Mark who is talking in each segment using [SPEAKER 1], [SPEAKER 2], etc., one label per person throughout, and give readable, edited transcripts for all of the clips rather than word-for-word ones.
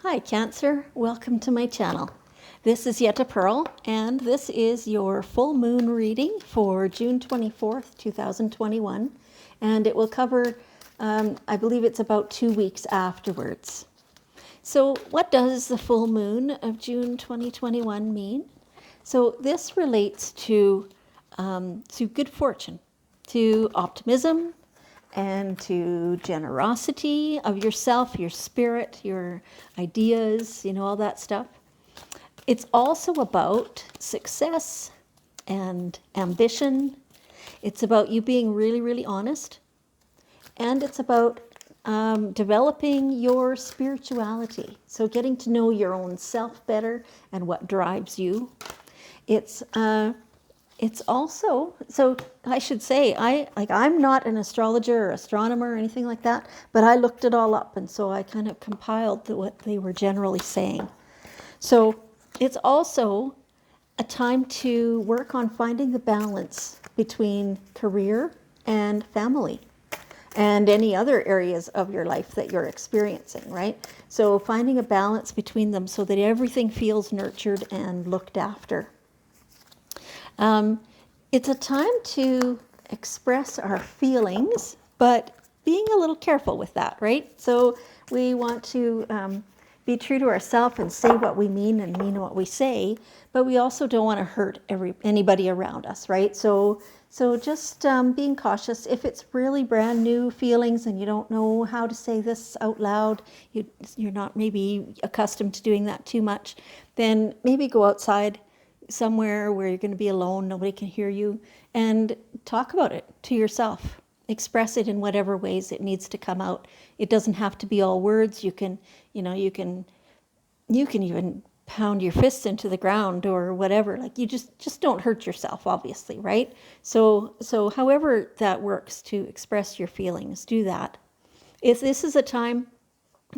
[SPEAKER 1] Hi Cancer, welcome to my channel. This is Yetta Pearl and this is your full moon reading for June 24th, 2021, and it will cover, I believe it's about 2 weeks afterwards. So what does the full moon of June 2021 mean? So this relates to good fortune, to optimism, and to generosity of yourself, your spirit, your ideas, all that stuff. It's also about success and ambition. It's about you being really, really honest. And it's about developing your spirituality. So getting to know your own self better and what drives you. It's also, so I should say, I'm not an astrologer or astronomer or anything like that, but I looked it all up, and so I kind of compiled what they were generally saying. So it's also a time to work on finding the balance between career and family and any other areas of your life that you're experiencing, right? So finding a balance between them so that everything feels nurtured and looked after. It's a time to express our feelings, but being a little careful with that, right? So we want to be true to ourselves and say what we mean and mean what we say, but we also don't want to hurt anybody around us, right? So just being cautious. If it's really brand new feelings and you don't know how to say this out loud, you're not maybe accustomed to doing that too much, then maybe go outside somewhere where you're going to be alone, nobody can hear you, and talk about it to yourself. Express it in whatever ways it needs to come out. It doesn't have to be all words. You can even pound your fists into the ground or whatever. Like, you just don't hurt yourself, obviously, right? So however that works to express your feelings, do that. If this is a time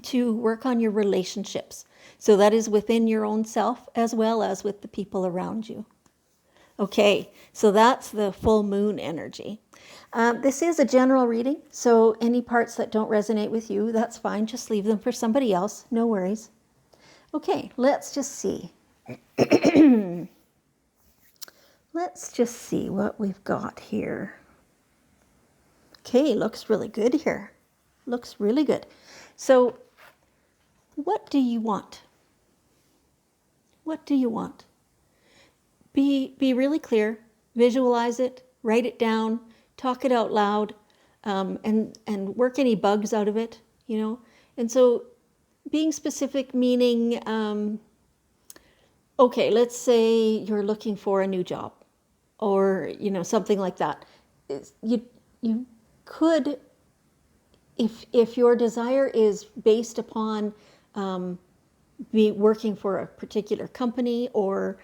[SPEAKER 1] to work on your relationships, so that is within your own self as well as with the people around you. Okay, so that's the full moon energy. This is a general reading, so any parts that don't resonate with you, that's fine. Just leave them for somebody else. No worries. Okay, let's just see. Let's just see what we've got here. Okay, looks really good here. Looks really good. So, what do you want? What do you want? Be really clear, visualize it, write it down, talk it out loud, and work any bugs out of it, And so being specific meaning, okay, let's say you're looking for a new job or, something like that. You could, if your desire is based upon be working for a particular company or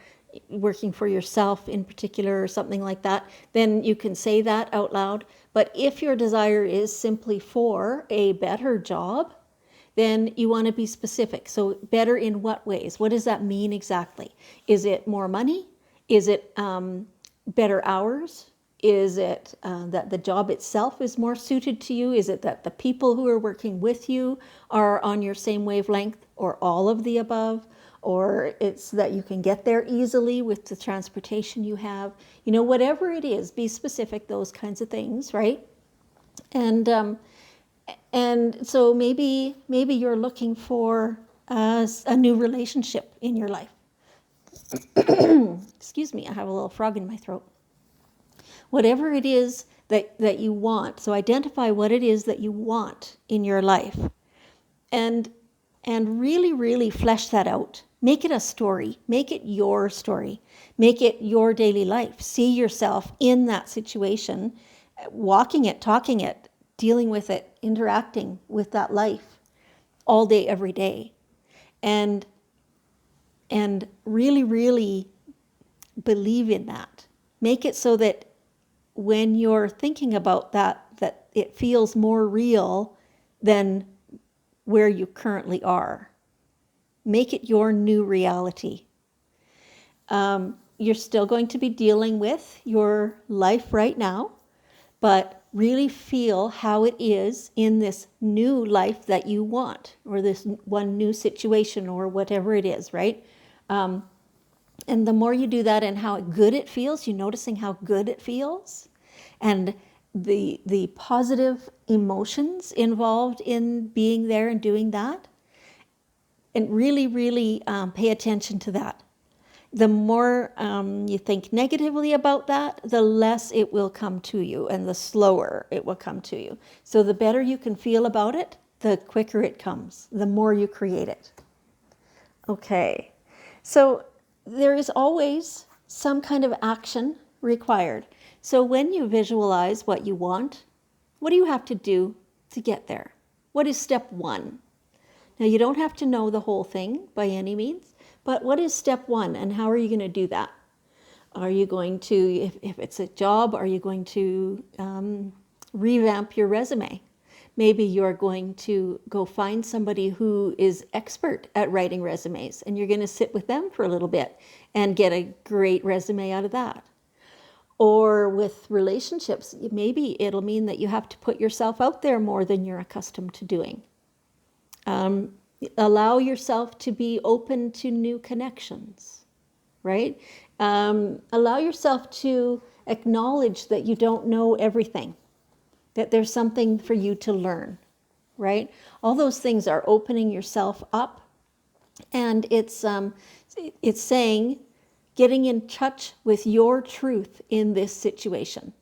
[SPEAKER 1] working for yourself in particular or something like that, then you can say that out loud. But if your desire is simply for a better job, then you want to be specific. So better in what ways? What does that mean exactly? Is it more money? Is it better hours? Is it that the job itself is more suited to you? Is it that the people who are working with you are on your same wavelength, or all of the above? Or it's that you can get there easily with the transportation you have? Whatever it is, be specific, those kinds of things, right? And so maybe you're looking for a new relationship in your life. Excuse me, I have a little frog in my throat. Whatever it is that you want, so identify what it is that you want in your life, and really, really flesh that out. Make it a story. Make it your story. Make it your daily life. See yourself in that situation, walking it, talking it, dealing with it, interacting with that life all day, every day. And really, really believe in that. Make it so that when you're thinking about that it feels more real than where you currently are. Make it your new reality. You're still going to be dealing with your life right now, but really feel how it is in this new life that you want, or this one new situation, or whatever it is, right? And the more you do that and how good it feels, you're noticing how good it feels, and the positive emotions involved in being there and doing that, and really, really pay attention to that. The more you think negatively about that, the less it will come to you, and the slower it will come to you. So the better you can feel about it, the quicker it comes, the more you create it. Okay, so there is always some kind of action required. So when you visualize what you want, what do you have to do to get there? What is step one? Now, you don't have to know the whole thing by any means, but what is step one, and how are you going to do that? Are you going to, if it's a job, are you going to revamp your resume? Maybe you're going to go find somebody who is expert at writing resumes, and you're going to sit with them for a little bit and get a great resume out of that. Or with relationships, maybe it'll mean that you have to put yourself out there more than you're accustomed to doing. Allow yourself to be open to new connections, right? Allow yourself to acknowledge that you don't know everything, that there's something for you to learn, right? All those things are opening yourself up, and it's saying, getting in touch with your truth in this situation.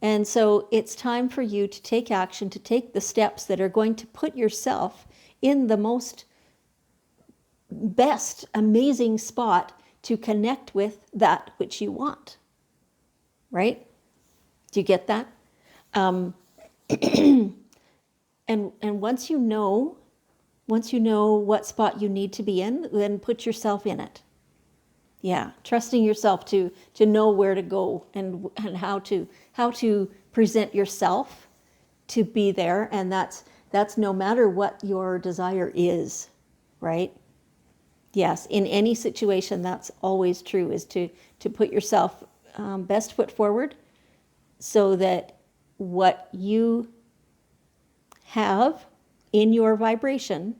[SPEAKER 1] And so it's time for you to take action, to take the steps that are going to put yourself in the most best, amazing spot to connect with that which you want, right? Do you get that? And once you know what spot you need to be in, then put yourself in it. Yeah, trusting yourself to know where to go and how to present yourself to be there, and that's no matter what your desire is, right? Yes, in any situation, that's always true, is to put yourself best foot forward, so that what you have in your vibration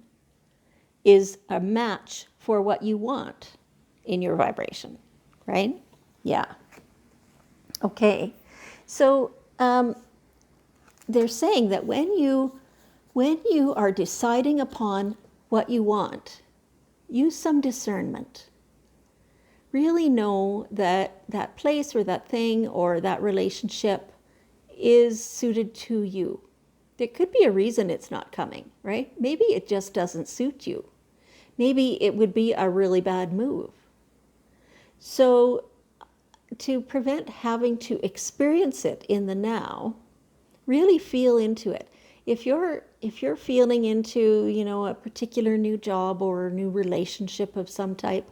[SPEAKER 1] is a match for what you want in your vibration, right? Yeah. Okay. So they're saying that when you are deciding upon what you want, use some discernment. Really know that that place or that thing or that relationship is suited to you. There could be a reason it's not coming, right? Maybe it just doesn't suit you. Maybe it would be a really bad move. So to prevent having to experience it in the now, really feel into it. If you're feeling into, a particular new job or a new relationship of some type,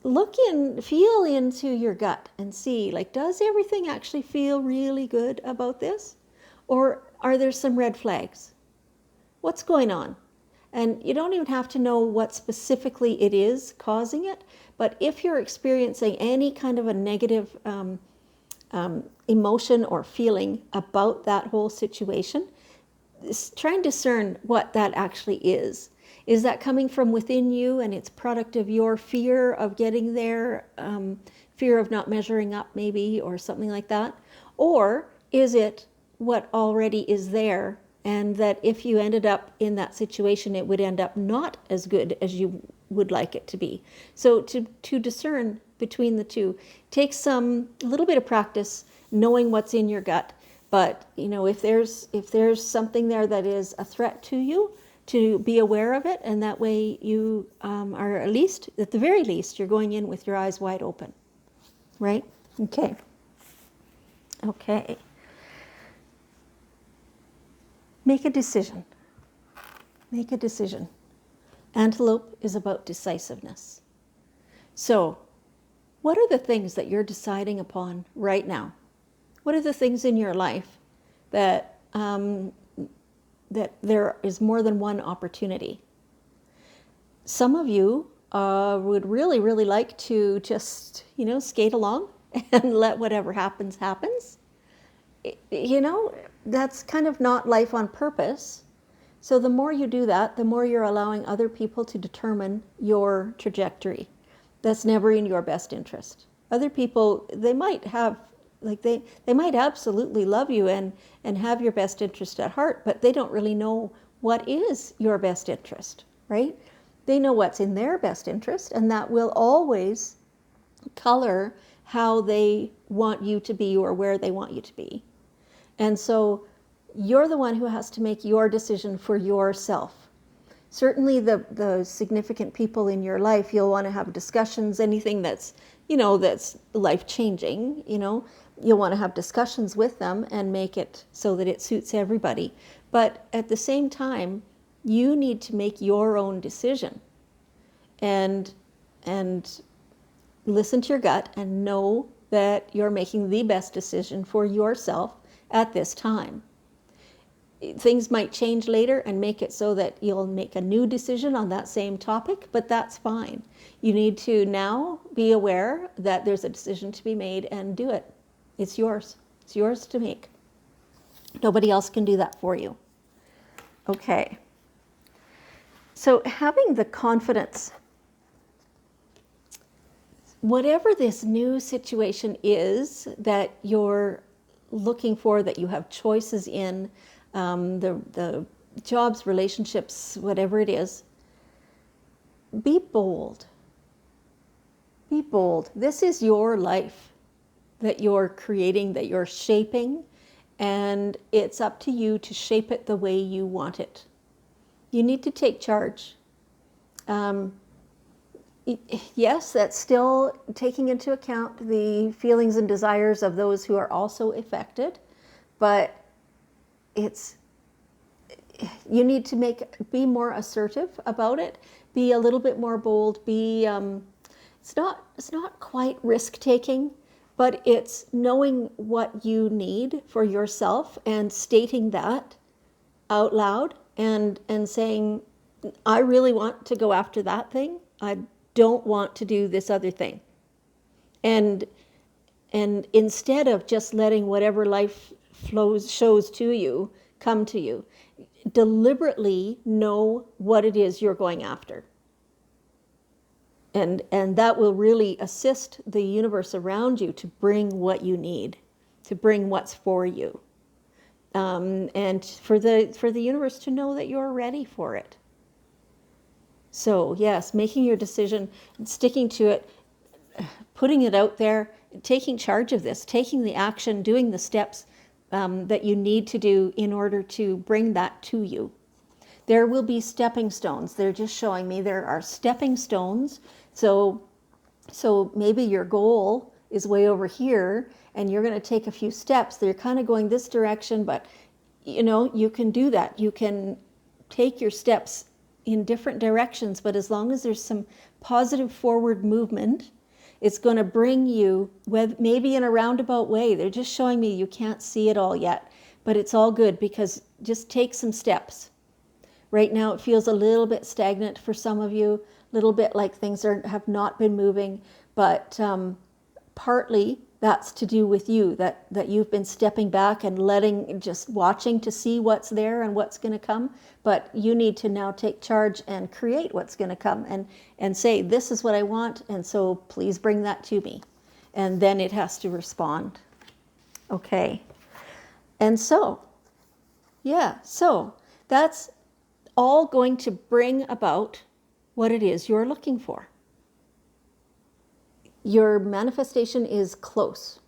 [SPEAKER 1] feel into your gut and see, does everything actually feel really good about this? Or are there some red flags? What's going on? And you don't even have to know what specifically it is causing it, but if you're experiencing any kind of a negative emotion or feeling about that whole situation, try and discern what that actually is. Is that coming from within you and it's product of your fear of getting there, fear of not measuring up maybe, or something like that? Or is it what already is there, and that if you ended up in that situation, it would end up not as good as you would like it to be? So to discern between the two takes a little bit of practice, knowing what's in your gut. But if there's something there that is a threat to you, to be aware of it, and that way you are at the very least, you're going in with your eyes wide open, right? Okay. Make a decision. Make a decision. Antelope is about decisiveness. So, what are the things that you're deciding upon right now? What are the things in your life that that there is more than one opportunity? Some of you would really, really like to just, skate along and let whatever happens. you know, that's kind of not life on purpose. So the more you do that, the more you're allowing other people to determine your trajectory. That's never in your best interest. Other people, they might have, like they might absolutely love you and have your best interest at heart, but they don't really know what is your best interest, right? They know what's in their best interest, and that will always color how they want you to be or where they want you to be. And so you're the one who has to make your decision for yourself. Certainly the significant people in your life, you'll want to have discussions, anything that's, that's life-changing, you'll want to have discussions with them and make it so that it suits everybody. But at the same time, you need to make your own decision and listen to your gut and know that you're making the best decision for yourself at this time. Things might change later and make it so that you'll make a new decision on that same topic, but that's fine. You need to now be aware that there's a decision to be made and do it. It's yours. It's yours to make. Nobody else can do that for you. Okay. So having the confidence, whatever this new situation is that you're looking for, that you have choices in, the jobs, relationships, whatever it is, be bold. Be bold. This is your life that you're creating, that you're shaping, and it's up to you to shape it the way you want it. You need to take charge. Yes, that's still taking into account the feelings and desires of those who are also affected, but you need to be more assertive about it, be a little bit more bold, it's not quite risk-taking, but it's knowing what you need for yourself and stating that out loud and saying, I really want to go after that thing. I don't want to do this other thing. And instead of just letting whatever life shows to you come to you, deliberately know what it is you're going after. And that will really assist the universe around you to bring what you need, to bring what's for you. And for the universe to know that you're ready for it. So yes, making your decision, sticking to it, putting it out there, taking charge of this, taking the action, doing the steps that you need to do in order to bring that to you. There will be stepping stones. They're just showing me there are stepping stones. So maybe your goal is way over here and you're going to take a few steps. They're kind of going this direction, but you can do that. You can take your steps in different directions, but as long as there's some positive forward movement, it's going to bring you, maybe in a roundabout way. They're just showing me you can't see it all yet, but it's all good because just take some steps. Right now it feels a little bit stagnant for some of you, a little bit like things have not been moving, but partly that's to do with you, that you've been stepping back and just watching to see what's there and what's going to come. But you need to now take charge and create what's going to come and say, this is what I want, and so please bring that to me. And then it has to respond. Okay. And so that's all going to bring about what it is you're looking for. Your manifestation is close.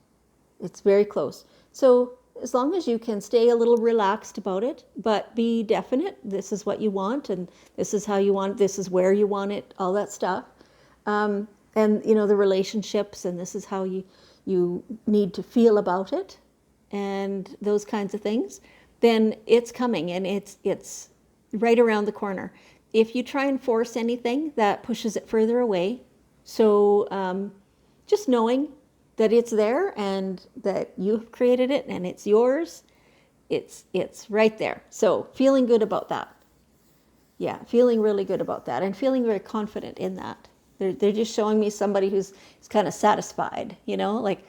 [SPEAKER 1] It's very close. So as long as you can stay a little relaxed about it, but be definite, this is what you want, and this is how you want it, this is where you want it, all that stuff. And the relationships, and this is how you need to feel about it, and those kinds of things, then it's coming, and it's right around the corner. If you try and force anything, that pushes it further away. So just knowing that it's there and that you've created it and it's yours, it's right there. So feeling good about that. Yeah, feeling really good about that and feeling very confident in that. They're just showing me somebody who's kind of satisfied, like,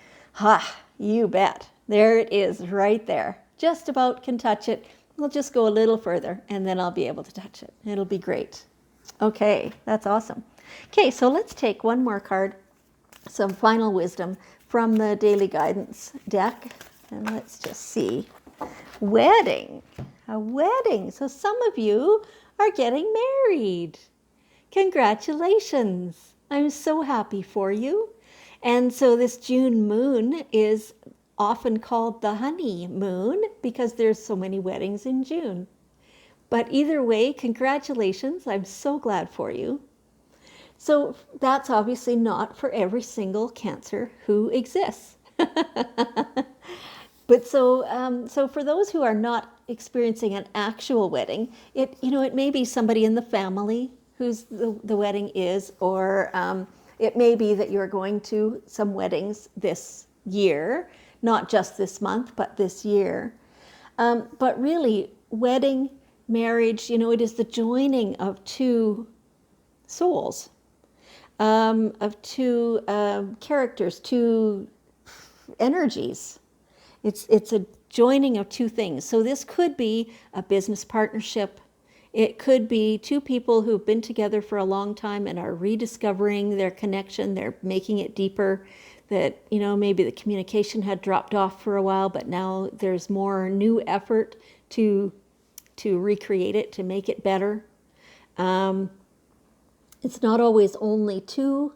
[SPEAKER 1] you bet. There it is, right there. Just about can touch it. We'll just go a little further and then I'll be able to touch it. It'll be great. Okay, that's awesome. Okay, so let's take one more card, some final wisdom from the Daily Guidance deck. And let's just see. Wedding. A wedding. So some of you are getting married. Congratulations. I'm so happy for you. And so this June moon is often called the honeymoon because there's so many weddings in June. But either way, congratulations. I'm so glad for you. So that's obviously not for every single Cancer who exists. But so for those who are not experiencing an actual wedding, it may be somebody in the family whose the wedding is, or it may be that you're going to some weddings this year, not just this month, but this year. But really, wedding, marriage, it is the joining of two souls, of two characters, two energies. It's a joining of two things. So this could be a business partnership. It could be two people who've been together for a long time and are rediscovering their connection. They're making it deeper. That, maybe the communication had dropped off for a while, but now there's more new effort to recreate it, to make it better. It's not always only two,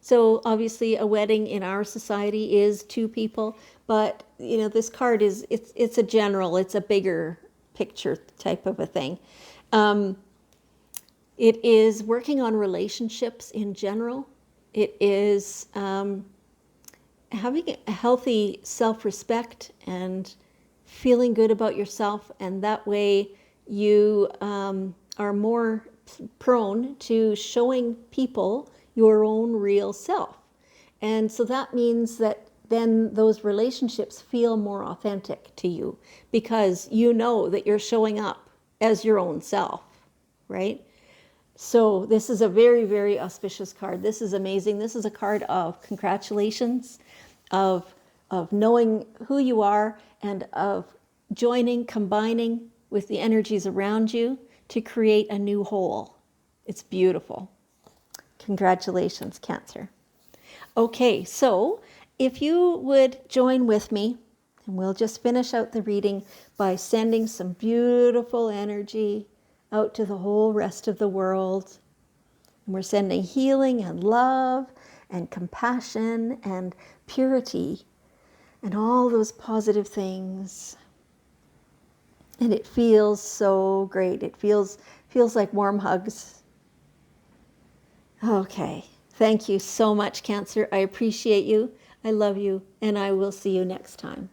[SPEAKER 1] So obviously a wedding in our society is two people, but, this card it's a general, it's a bigger picture type of a thing. It is working on relationships in general. It is having a healthy self-respect and feeling good about yourself, and that way you are more prone to showing people your own real self. And so that means that then those relationships feel more authentic to you because you know that you're showing up as your own self, right? So this is a very, very auspicious card. This is amazing. This is a card of congratulations, of knowing who you are, and of combining with the energies around you to create a new whole. It's beautiful. Congratulations, Cancer. Okay, so if you would join with me, and we'll just finish out the reading by sending some beautiful energy out to the whole rest of the world. And we're sending healing and love and compassion and purity and all those positive things. And it feels so great. It feels like warm hugs. Okay. Thank you so much, Cancer. I appreciate you. I love you, and I will see you next time.